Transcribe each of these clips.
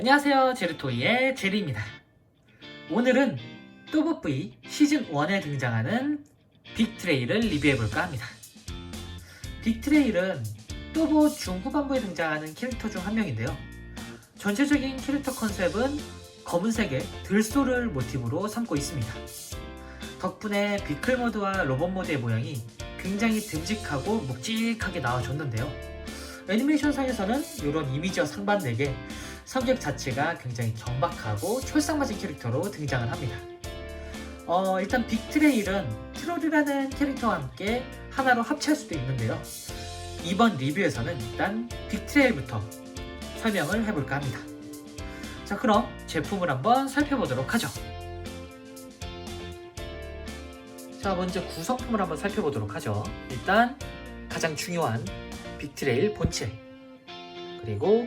안녕하세요, 제르토이의 제리입니다. 오늘은 또봇V 시즌1에 등장하는 빅트레일을 리뷰해볼까 합니다. 빅트레일은 또봇 중후반부에 등장하는 캐릭터 중 한 명인데요. 전체적인 캐릭터 컨셉은 검은색의 들소를 모티브로 삼고 있습니다. 덕분에 비클 모드와 로봇 모드의 모양이 굉장히 듬직하고 묵직하게 나와줬는데요. 애니메이션상에서는 이런 이미지와 상반되게 성격 자체가 굉장히 경박하고 촐싹맞은 캐릭터로 등장을 합니다. 일단 빅트레일은 트롤이라는 캐릭터와 함께 하나로 합체할 수도 있는데요. 이번 리뷰에서는 일단 빅트레일부터 설명을 해볼까 합니다. 자, 그럼 제품을 한번 살펴보도록 하죠. 자, 먼저 구성품을 한번 살펴보도록 하죠. 일단 가장 중요한 빅트레일 본체, 그리고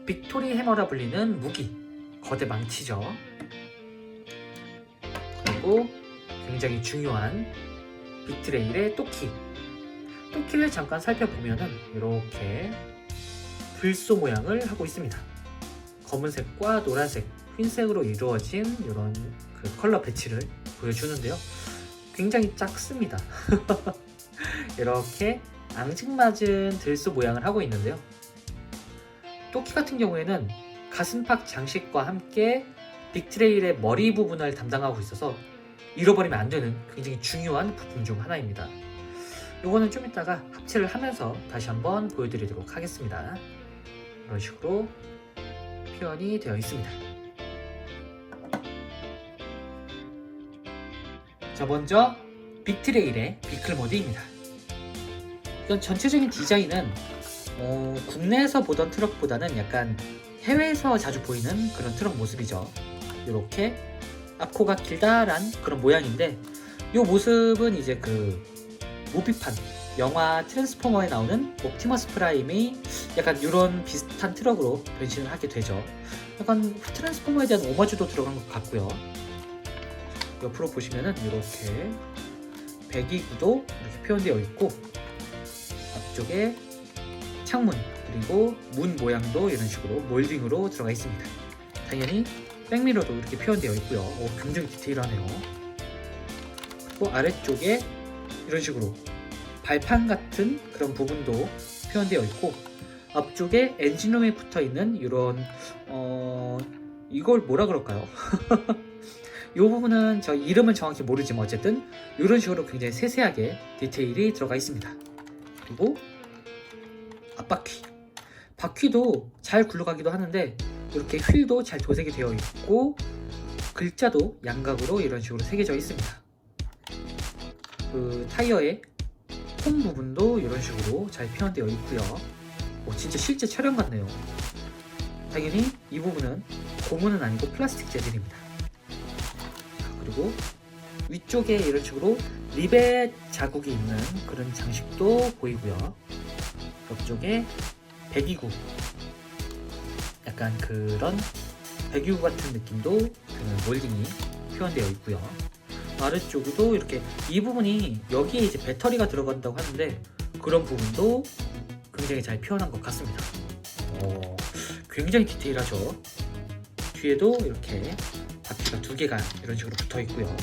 빅토리 해머라 불리는 무기, 거대 망치죠. 그리고 굉장히 중요한 빅트레일의 또키를 잠깐 살펴보면은 이렇게 들소 모양을 하고 있습니다. 검은색과 노란색, 흰색으로 이루어진 이런 그 컬러 배치를 보여주는데요. 굉장히 작습니다. 이렇게 앙증맞은 들소 모양을 하고 있는데요. 또키 같은 경우에는 가슴팍 장식과 함께 빅트레일의 머리 부분을 담당하고 있어서 잃어버리면 안 되는 굉장히 중요한 부품 중 하나입니다. 요거는 좀 이따가 합체를 하면서 다시 한번 보여드리도록 하겠습니다. 이런 식으로 표현이 되어 있습니다. 자, 먼저 빅트레일의 비클 모드입니다. 이건 전체적인 디자인은 국내에서 보던 트럭보다는 약간 해외에서 자주 보이는 그런 트럭 모습이죠. 이렇게 앞코가 길다란 그런 모양인데, 이 모습은 이제 그 무비판 영화 트랜스포머에 나오는 옵티머스 프라임이 약간 이런 비슷한 트럭으로 변신을 하게 되죠. 약간 트랜스포머에 대한 오마주도 들어간 것 같고요. 옆으로 보시면은 이렇게 배기구도 이렇게 표현되어 있고, 앞쪽에 창문 그리고 문 모양도 이런 식으로 몰딩으로 들어가 있습니다. 당연히 백미러도 이렇게 표현되어 있고요. 굉장히 디테일하네요. 그리고 아래쪽에 이런 식으로 발판 같은 그런 부분도 표현되어 있고, 앞쪽에 엔진룸에 붙어있는 이런 이걸 뭐라 그럴까요? 이 부분은 저 이름은 정확히 모르지만 어쨌든 이런 식으로 굉장히 세세하게 디테일이 들어가 있습니다. 그리고 앞바퀴, 바퀴도 잘 굴러가기도 하는데 이렇게 휠도 잘 도색이 되어 있고, 글자도 양각으로 이런 식으로 새겨져 있습니다. 그 타이어의 홈 부분도 이런 식으로 잘 표현되어 있고요. 진짜 실제 촬영 같네요. 당연히 이 부분은 고무는 아니고 플라스틱 재질입니다. 그리고 위쪽에 이런 식으로 리벳 자국이 있는 그런 장식도 보이고요. 옆쪽에 배기구, 약간 그런 배기구 같은 느낌도 그 몰딩이 표현되어 있고요. 아래쪽에도 이렇게 이 부분이 여기에 이제 배터리가 들어간다고 하는데 그런 부분도 굉장히 잘 표현한 것 같습니다. 굉장히 디테일하죠. 뒤에도 이렇게 바퀴가 두 개가 이런 식으로 붙어 있고요.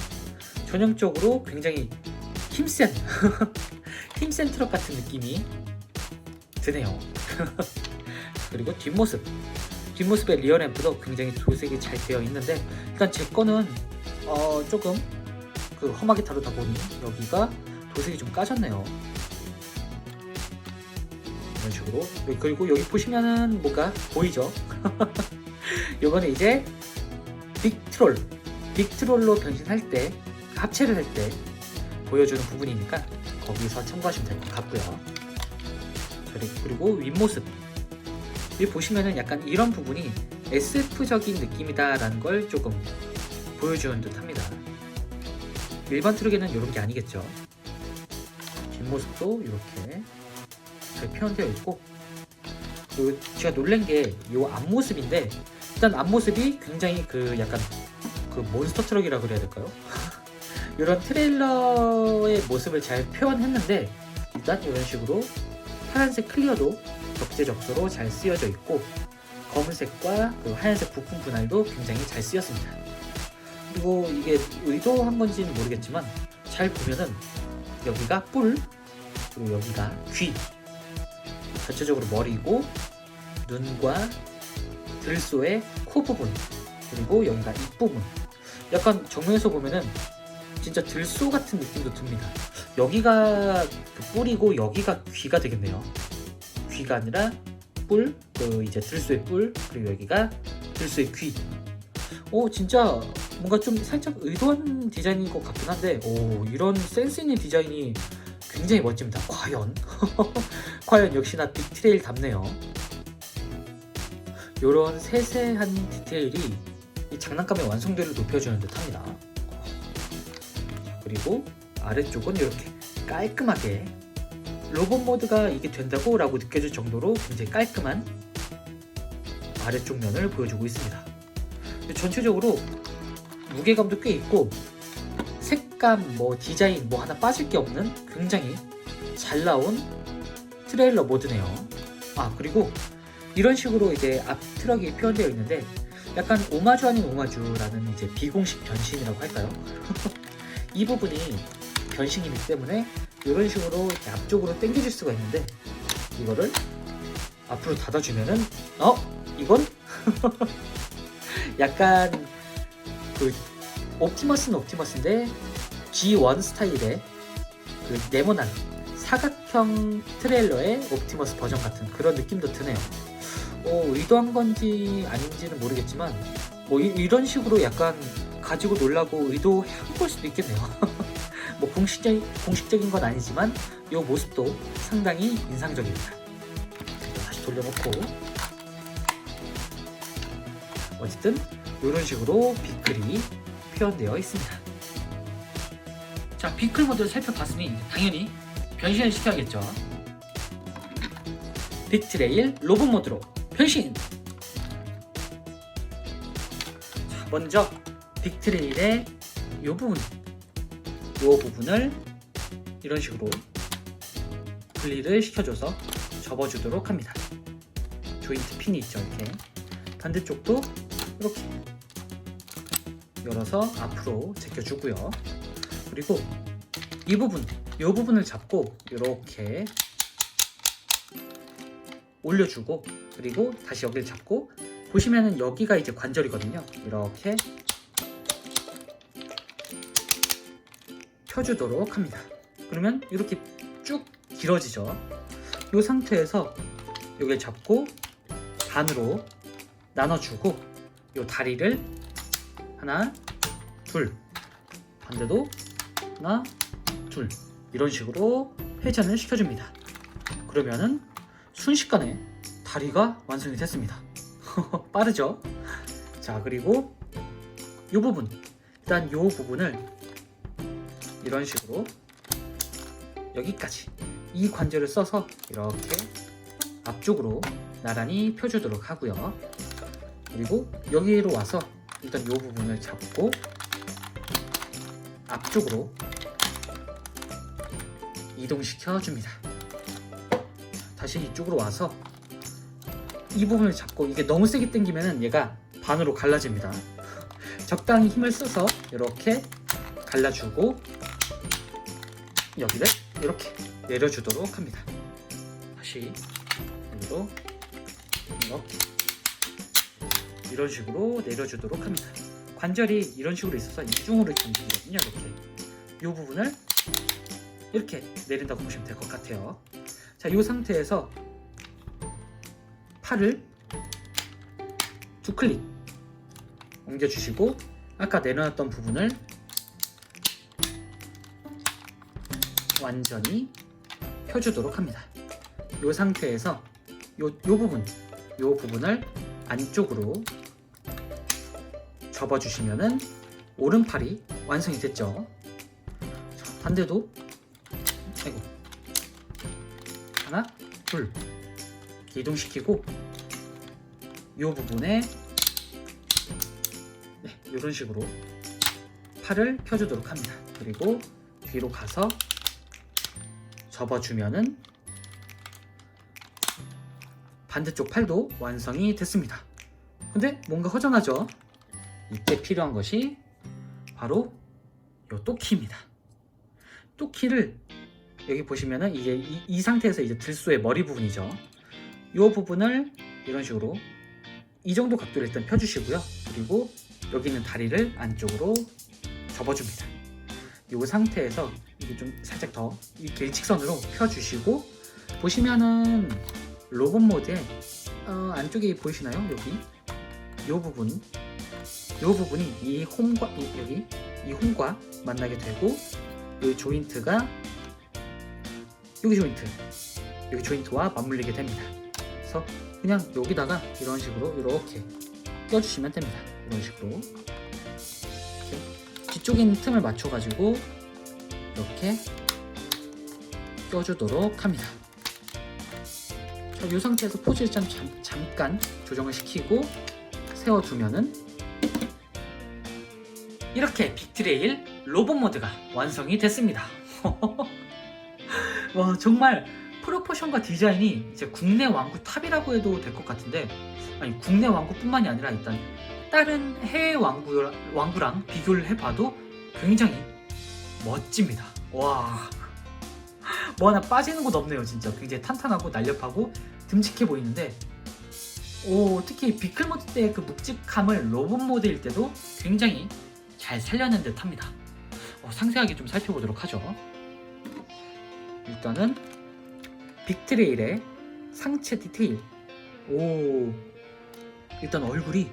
전형적으로 굉장히 힘센 힘센 트럭 같은 느낌이 드네요. 그리고 뒷모습의 리어 램프도 굉장히 도색이 잘 되어 있는데, 일단 제 거는 조금 그 험하게 다루다 보니 여기가 도색이 좀 까졌네요. 이런 식으로. 그리고 여기 보시면은 뭔가 보이죠? 요거는 이제 빅트롤로 변신할 때, 합체를 할 때 보여주는 부분이니까 거기서 참고하시면 될 것 같고요. 그리고 윗모습, 여기 보시면은 약간 이런 부분이 SF적인 느낌이다라는 걸 조금 보여주는 듯 합니다. 일반 트럭에는 이런 게 아니겠죠. 뒷모습도 이렇게 잘 표현되어 있고, 그리고 제가 놀란 게 이 앞모습인데, 일단 앞모습이 굉장히 그 약간 그 몬스터 트럭이라 그래야 될까요? 이런 트레일러의 모습을 잘 표현했는데, 일단 이런 식으로 파란색 클리어도 적재적소로 잘 쓰여져 있고, 검은색과 그 하얀색 부품 분할도 굉장히 잘 쓰였습니다. 그리고 이게 의도한 건지는 모르겠지만 잘 보면은 여기가 뿔, 그리고 여기가 귀, 전체적으로 머리고 눈과 들소의 코 부분, 그리고 여기가 입부분. 약간 정면에서 보면은 진짜 들소 같은 느낌도 듭니다. 여기가 그 뿔이고 여기가 귀가 되겠네요. 귀가 아니라 뿔, 그 이제 들소의 뿔, 그리고 여기가 들소의 귀. 진짜 뭔가 좀 살짝 의도한 디자인인 것 같긴 한데, 이런 센스 있는 디자인이 굉장히 멋집니다. 과연 과연 역시나 빅트레일답네요. 이런 세세한 디테일이 이 장난감의 완성도를 높여주는 듯합니다. 그리고 아래쪽은 이렇게 깔끔하게 로봇 모드가 이게 된다고 라고 느껴질 정도로 굉장히 깔끔한 아래쪽 면을 보여주고 있습니다. 전체적으로 무게감도 꽤 있고 색감, 디자인 하나 빠질 게 없는 굉장히 잘 나온 트레일러 모드네요. 그리고 이런 식으로 이제 앞 트럭이 표현되어 있는데 약간 오마주 아닌 오마주라는 이제 비공식 변신이라고 할까요? 이 부분이 변신이기 때문에 이런 식으로 앞쪽으로 당겨질 수가 있는데, 이거를 앞으로 닫아주면은 이건 약간 그 옵티머스는 옵티머스인데 G1 스타일의 그 네모난 사각형 트레일러의 옵티머스 버전 같은 그런 느낌도 드네요. 의도한 건지 아닌지는 모르겠지만 이런 식으로 약간 가지고 놀라고 의도한 걸 수도 있겠네요. 공식적인 건 아니지만 이 모습도 상당히 인상적입니다. 다시 돌려놓고, 어쨌든 이런 식으로 비클이 표현되어 있습니다. 자, 비클 모드를 살펴봤으니 당연히 변신을 시켜야겠죠. 빅트레일 로봇 모드로 변신! 자, 먼저 빅트레일의 이 부분을 이런 식으로 분리를 시켜줘서 접어주도록 합니다. 조인트 핀이 있죠. 이렇게 반대쪽도 이렇게 열어서 앞으로 제껴주고요. 그리고 이 부분을 잡고 이렇게 올려주고, 그리고 다시 여기를 잡고, 보시면은 여기가 이제 관절이거든요. 이렇게 펴주도록 합니다. 그러면 이렇게 쭉 길어지죠. 이 상태에서 여기를 잡고 반으로 나눠주고, 이 다리를 하나, 둘, 반대도 하나, 둘, 이런 식으로 회전을 시켜줍니다. 그러면은 순식간에 다리가 완성이 됐습니다. 빠르죠? 자, 그리고 이 부분, 일단 이 부분을 이런 식으로 여기까지 이 관절을 써서 이렇게 앞쪽으로 나란히 펴주도록 하고요. 그리고 여기로 와서 일단 이 부분을 잡고 앞쪽으로 이동시켜 줍니다. 다시 이쪽으로 와서 이 부분을 잡고, 이게 너무 세게 당기면 얘가 반으로 갈라집니다. 적당히 힘을 써서 이렇게 갈라주고 여기를 이렇게 내려주도록 합니다. 다시 여기로 이렇게 이런 식으로 내려주도록 합니다. 관절이 이런 식으로 있어서 이중으로 움직이거든요. 이렇게 이 부분을 이렇게 내린다고 보시면 될 것 같아요. 자, 이 상태에서 팔을 두 클릭 옮겨주시고, 아까 내려놨던 부분을 완전히 펴주도록 합니다. 이 상태에서 이 부분을 안쪽으로 접어주시면은 오른팔이 완성이 됐죠. 자, 반대도 하나, 둘 이렇게 이동시키고, 이 부분에 이런 식으로 팔을 펴주도록 합니다. 그리고 뒤로 가서 접어주면은 반대쪽 팔도 완성이 됐습니다. 근데 뭔가 허전하죠? 이때 필요한 것이 바로 요 또키입니다. 또키를 여기 보시면은 이게 이 상태에서 이제 들소의 머리 부분이죠. 이 부분을 이런 식으로 이 정도 각도로 일단 펴주시고요. 그리고 여기 있는 다리를 안쪽으로 접어줍니다. 이 상태에서 이게 좀 살짝 더 이렇게 일직선으로 펴주시고, 보시면은 로봇 모드에 안쪽에 보이시나요? 여기 이 부분이 이 홈과 여기 이 홈과 만나게 되고, 이 조인트가 여기 조인트와 맞물리게 됩니다. 그래서 그냥 여기다가 이런 식으로 이렇게 껴주시면 됩니다. 이런 식으로 이렇게 뒤쪽에 있는 틈을 맞춰가지고 이렇게 껴주도록 합니다. 자, 이 상태에서 포즈를 잠깐 조정을 시키고 세워두면은 이렇게 빅트레일 로봇 모드가 완성이 됐습니다. 와, 정말 프로포션과 디자인이 이제 국내 왕구 탑이라고 해도 될 것 같은데, 아니 국내 왕구뿐만이 아니라 일단 다른 해외 왕구랑 비교를 해봐도 굉장히 멋집니다. 와, 뭐 하나 빠지는 곳 없네요. 진짜 굉장히 탄탄하고 날렵하고 듬직해 보이는데, 특히 비클 모드 때의 그 묵직함을 로봇 모드일 때도 굉장히 잘 살려낸 듯 합니다. 상세하게 좀 살펴보도록 하죠. 일단은 빅트레일의 상체 디테일. 일단 얼굴이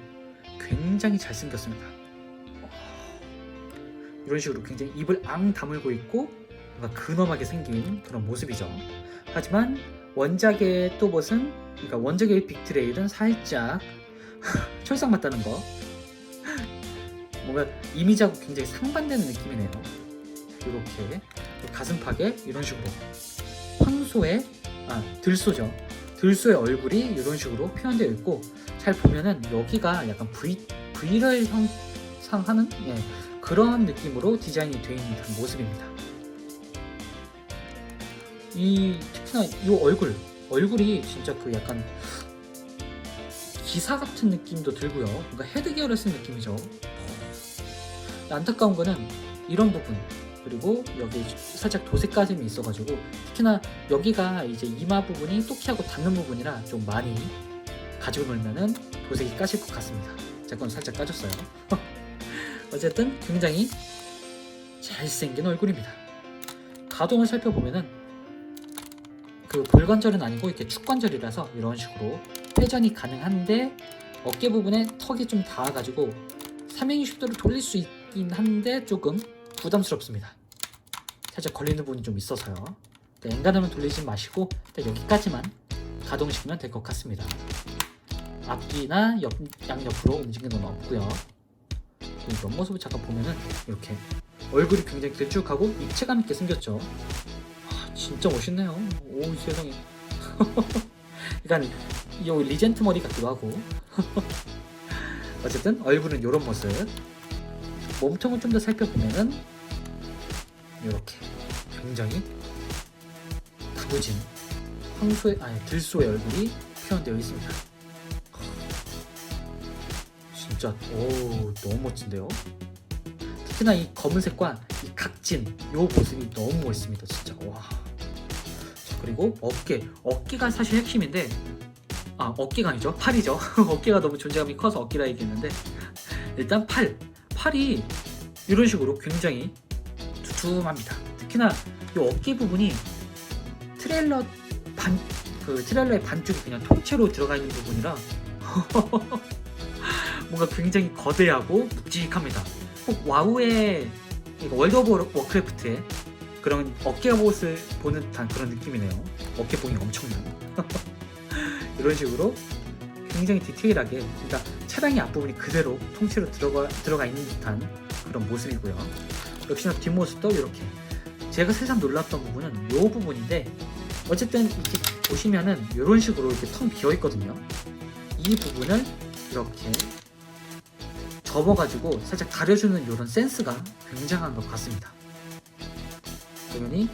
굉장히 잘생겼습니다. 이런 식으로 굉장히 입을 앙 다물고 있고 뭔가 근엄하게 생긴 그런 모습이죠. 하지만 원작의 또봇은, 그러니까 원작의 빅트레일은 살짝 철상 맞다는 거, 뭔가 이미지하고 굉장히 상반되는 느낌이네요. 이렇게 가슴팍에 이런 식으로 들소죠. 들소의 얼굴이 이런 식으로 표현되어 있고, 잘 보면은 여기가 약간 V를 형상하는 그런 느낌으로 디자인이 되어 있는 그런 모습입니다. 특히나 이 얼굴이 진짜 그 약간 기사 같은 느낌도 들고요. 뭔가 헤드 기어를 쓴 느낌이죠. 안타까운 거는 이런 부분, 그리고 여기 살짝 도색까짐이 있어가지고, 특히나 여기가 이제 이마 부분이 또키하고 닿는 부분이라 좀 많이 가지고 놀면은 도색이 까실 것 같습니다. 제 건 살짝 까졌어요. 어쨌든 굉장히 잘생긴 얼굴입니다. 가동을 살펴보면은 그 볼관절은 아니고 이렇게 축관절이라서 이런 식으로 회전이 가능한데, 어깨 부분에 턱이 좀 닿아가지고 360도로 돌릴 수 있긴 한데 조금 부담스럽습니다. 살짝 걸리는 부분이 좀 있어서요. 엔간하면 돌리지 마시고 여기까지만 가동시키면 될 것 같습니다. 앞뒤나 양옆으로 움직이는 건 없고요. 옆모습을 잠깐 보면은 이렇게 얼굴이 굉장히 길쭉하고 입체감 있게 생겼죠. 진짜 멋있네요. 오, 세상에. 약간 이 리젠트 머리 같기도 하고. 어쨌든 얼굴은 이런 모습. 몸통을 좀 더 살펴보면은 이렇게 굉장히 구부진 들소의 얼굴이 표현되어 있습니다. 진짜 너무 멋진데요. 특히나 이 검은색과 이 각진 이 모습이 너무 멋있습니다. 진짜. 와. 자, 그리고 어깨가 사실 핵심인데, 어깨가 아니죠, 팔이죠. 어깨가 너무 존재감이 커서 어깨라 얘기했는데, 일단 팔이 이런 식으로 굉장히 두툼합니다. 특히나 이 어깨 부분이 트레일러의 반쪽이 그냥 통째로 들어가 있는 부분이라 뭔가 굉장히 거대하고 묵직합니다. 꼭 와우의 월드 오브 워크래프트의 그런 어깨 옷을 보는 듯한 그런 느낌이네요. 어깨봉이 엄청난. 이런 식으로 굉장히 디테일하게, 그러니까 차량의 앞부분이 그대로 통째로 들어가 있는 듯한 그런 모습이고요. 역시나 뒷모습도 이렇게. 제가 새삼 놀랐던 부분은 이 부분인데, 어쨌든 이렇게 보시면은 이런 식으로 이렇게 텅 비어 있거든요. 이 부분을 이렇게 접어가지고 살짝 가려주는 이런 센스가 굉장한 것 같습니다. 당연히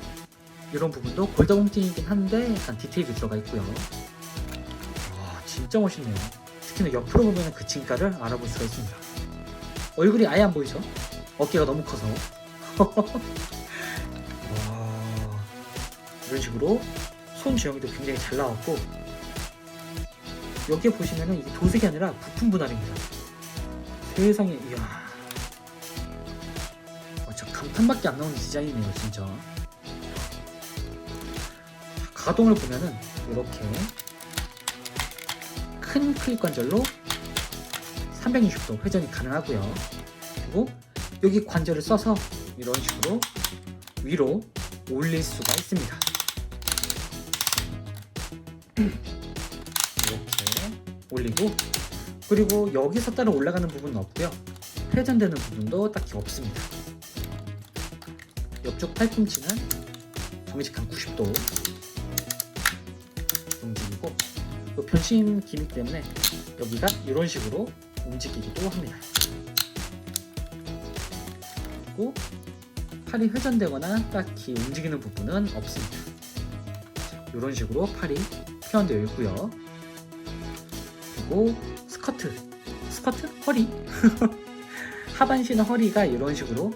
이런 부분도 골다공증이긴 한데 약간 디테일이 들어가 있고요. 진짜 멋있네요. 특히나 옆으로 보면 그 진가를 알아볼 수가 있습니다. 얼굴이 아예 안 보이죠? 어깨가 너무 커서. 와, 이런 식으로 손 주영이도 굉장히 잘 나왔고, 여기에 보시면은 이게 도색이 아니라 부품 분할입니다. 세상에, 이야, 저 감탄밖에 안 나오는 디자인이네요, 진짜. 가동을 보면은 이렇게 큰 클릭 관절로 360도 회전이 가능하고요. 그리고 여기 관절을 써서 이런 식으로 위로 올릴 수가 있습니다. 이렇게 올리고, 그리고 여기서 따라 올라가는 부분은 없고요. 회전되는 부분도 딱히 없습니다. 옆쪽 팔꿈치는 정직한 90도 움직이고, 또 변신 기믹 때문에 여기가 이런 식으로 움직이기도 합니다. 그리고 팔이 회전되거나 딱히 움직이는 부분은 없습니다. 이런 식으로 팔이 표현되어 있고요. 그리고 스커트 허리 하반신 허리가 이런 식으로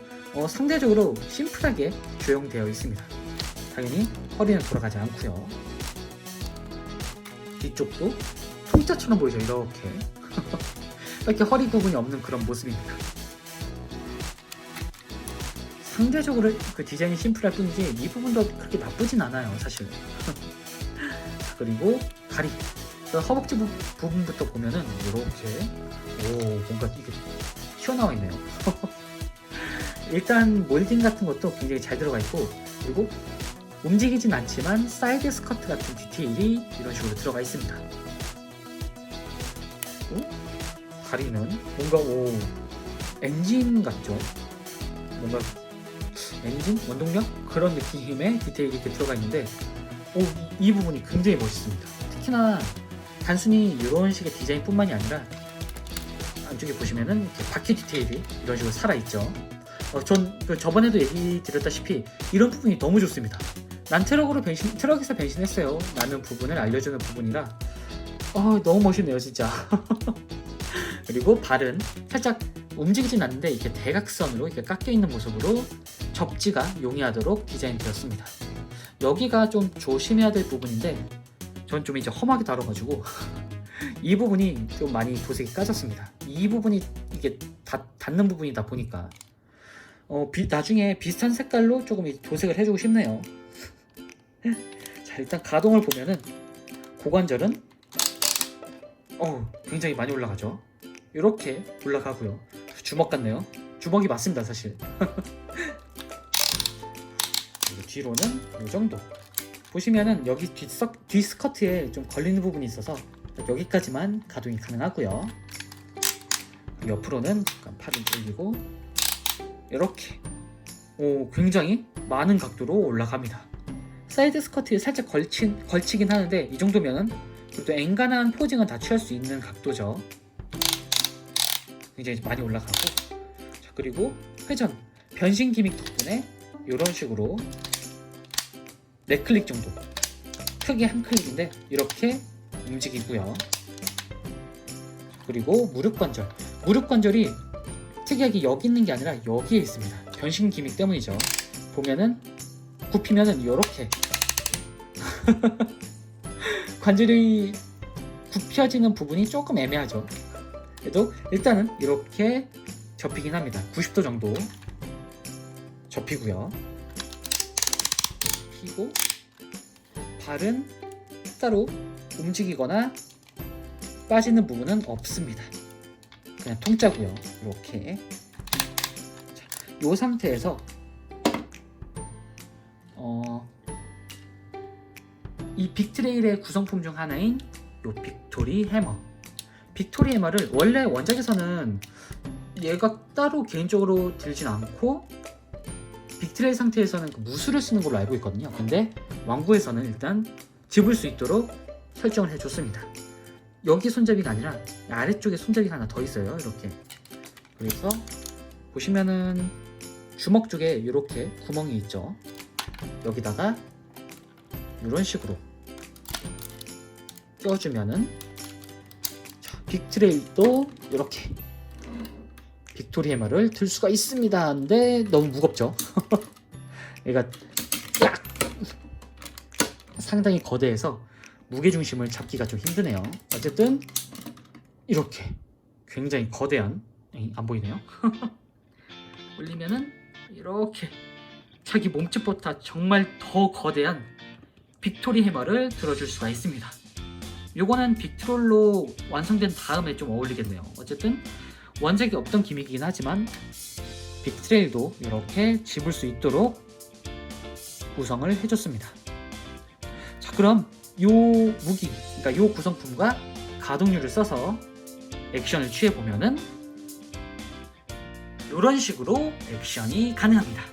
상대적으로 심플하게 조형되어 있습니다. 당연히 허리는 돌아가지 않고요. 뒤쪽도 통짜처럼 보이죠? 이렇게 이렇게 허리 부분이 없는 그런 모습입니다. 상대적으로 그 디자인이 심플할 뿐이지 이 부분도 그렇게 나쁘진 않아요, 사실. 그리고 다리, 허벅지 부분부터 보면은 이렇게 뭔가 이게 튀어나와 있네요. 일단 몰딩 같은 것도 굉장히 잘 들어가 있고, 그리고 움직이진 않지만 사이드 스커트 같은 디테일이 이런 식으로 들어가 있습니다. 그리고 다리는 뭔가 엔진 같죠? 뭔가 엔진? 원동력? 그런 느낌의 디테일이 이렇게 들어가 있는데 이 부분이 굉장히 멋있습니다. 특히나 단순히 이런 식의 디자인 뿐만이 아니라 안쪽에 보시면은 이렇게 바퀴 디테일이 이런 식으로 살아있죠. 전 저번에도 얘기 드렸다시피 이런 부분이 너무 좋습니다. 난 트럭에서 변신했어요 라는 부분을 알려주는 부분이라 너무 멋있네요, 진짜. 그리고 발은 살짝 움직이진 않는데 이렇게 대각선으로 이렇게 깎여 있는 모습으로 접지가 용이하도록 디자인되었습니다. 여기가 좀 조심해야 될 부분인데 전 좀 이제 험하게 다뤄가지고 이 부분이 좀 많이 도색이 까졌습니다. 이 부분이 이게 닿는 부분이다 보니까 나중에 비슷한 색깔로 조금 도색을 해주고 싶네요. 자, 일단 가동을 보면은 고관절은 굉장히 많이 올라가죠. 이렇게 올라가고요. 주먹 같네요. 주먹이 맞습니다, 사실. 뒤로는 이 정도. 보시면은 여기 뒤 스커트에 좀 걸리는 부분이 있어서 여기까지만 가동이 가능하고요. 옆으로는 약간 팔을 돌리고 이렇게 굉장히 많은 각도로 올라갑니다. 사이드 스커트에 살짝 걸치긴 하는데 이 정도면은 또 앵간한 포징은 다 취할 수 있는 각도죠. 굉장히 많이 올라가고, 자, 그리고 회전, 변신 기믹 덕분에 이런 식으로 4클릭 정도, 크게 한 클릭인데 이렇게 움직이고요. 그리고 무릎 관절이 특이하게 여기 있는 게 아니라 여기에 있습니다. 변신 기믹 때문이죠. 보면은 굽히면은 이렇게 관절이 굽혀지는 부분이 조금 애매하죠. 그래도 일단은 이렇게 접히긴 합니다. 90도 정도 접히고요. 피고 발은 따로 움직이거나 빠지는 부분은 없습니다. 그냥 통짜고요. 이렇게. 자, 이 상태에서 이 빅트레일의 구성품 중 하나인 이 빅토리 해머를 원래 원작에서는 얘가 따로 개인적으로 들진 않고 빅트레일 상태에서는 그 무술을 쓰는 걸로 알고 있거든요. 근데 왕구에서는 일단 집을 수 있도록 설정을 해줬습니다. 여기 손잡이가 아니라 아래쪽에 손잡이가 하나 더 있어요. 이렇게. 그래서 보시면은 주먹 쪽에 이렇게 구멍이 있죠. 여기다가 이런 식으로 껴주면은 빅트레일도 이렇게 빅토리 해머를 들 수가 있습니다. 근데 너무 무겁죠? 얘가 딱 상당히 거대해서 무게중심을 잡기가 좀 힘드네요. 어쨌든 이렇게 굉장히 거대한, 안 보이네요. 올리면은 이렇게 자기 몸집보다 정말 더 거대한 빅토리 해머를 들어줄 수가 있습니다. 요거는 빅트롤로 완성된 다음에 좀 어울리겠네요. 어쨌든 원작이 없던 기믹이긴 하지만 빅트레일도 이렇게 집을 수 있도록 구성을 해줬습니다. 자, 그럼 요 무기, 그러니까 요 구성품과 가동률을 써서 액션을 취해보면은 이런 식으로 액션이 가능합니다.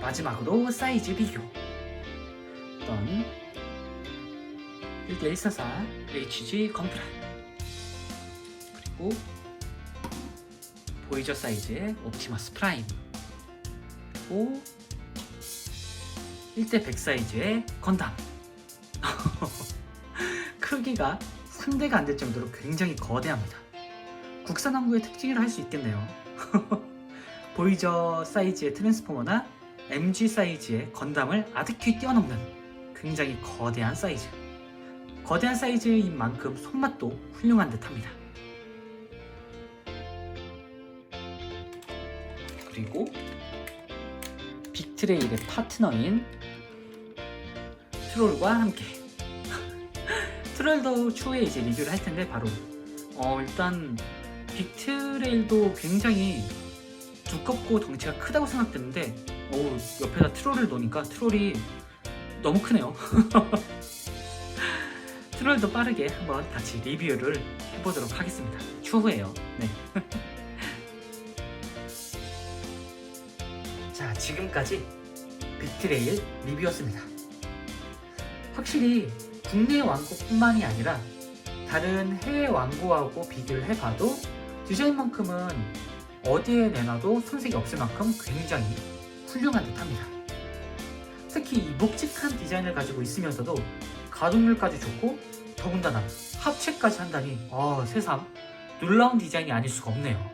마지막으로 사이즈 비교. 어떤 1대144 HG 건프라, 그리고 보이저 사이즈의 옵티머스 프라임, 그리고 1대100 사이즈의 건담. 크기가 상대가 안 될 정도로 굉장히 거대합니다. 국산 항구의 특징이라 할 수 있겠네요. 보이저 사이즈의 트랜스포머나 MG 사이즈의 건담을 아득히 뛰어넘는 굉장히 거대한 사이즈. 거대한 사이즈인 만큼 손맛도 훌륭한 듯합니다. 그리고 빅트레일의 파트너인 트롤과 함께 트롤도 추후에 이제 리뷰를 할 텐데, 바로 일단 빅트레일도 굉장히 두껍고 덩치가 크다고 생각됐는데, 옆에다 트롤을 놓으니까 트롤이 너무 크네요. 트롤도 빠르게 한번 같이 리뷰를 해보도록 하겠습니다. 추후에요. 네. 자, 지금까지 빅트레일 리뷰였습니다. 확실히 국내 완구뿐만이 아니라 다른 해외 완구하고 비교를 해봐도 디자인만큼은 어디에 내놔도 손색이 없을 만큼 굉장히 훌륭한 듯합니다. 특히 이 묵직한 디자인을 가지고 있으면서도 가동률까지 좋고, 더군다나 합체까지 한다니 새삼 놀라운 디자인이 아닐 수가 없네요.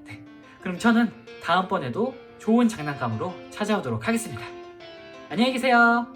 네, 그럼 저는 다음번에도 좋은 장난감으로 찾아오도록 하겠습니다. 안녕히 계세요.